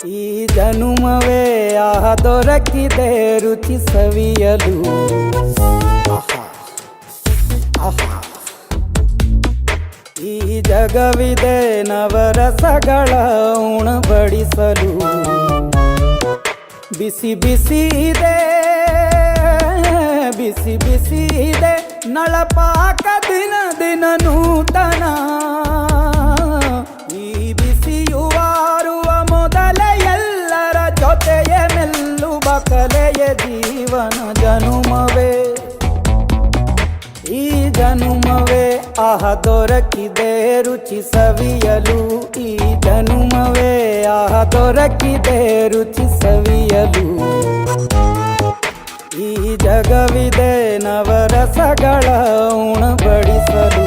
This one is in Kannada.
ಈ ಜನುಮವೇ ಆಹ ದೊರಕಿದೆ ರುಚಿ ಸವಿಯಲು. ಈ ಜಗವಿದೆ ನವರಸಗಳ ಉಣಬಡಿಸಲು. ಬಿಸಿ ಬಿಸಿ ಇದೆ, ಬಿಸಿ ಬಿಸಿ ಇದೆ ನಳಪಾಕ ದಿನ ದಿನ ನೂತನ. ಈ ಬಿಸಿಯುವಾರುವ ಮೊದಲೇ ಎಲ್ಲರ ಜೊತೆಯ ಮೆಲ್ಲುವ ಕಲೆಯ ಜೀವನ ಜನುಮವೇ. ಈ ಜನುಮವೇ ಆಹ ದೊರಕಿದೆ ರುಚಿ ಸವಿಯಲು. ಈ ಜನುಮವೇ ಆಹ ದೊರಕಿದೆ ರುಚಿ ಸವಿಯಲು. ಈ ಜಗವಿದೆ ನವರಸಗಳ ಉಣಬಡಿಸಲು.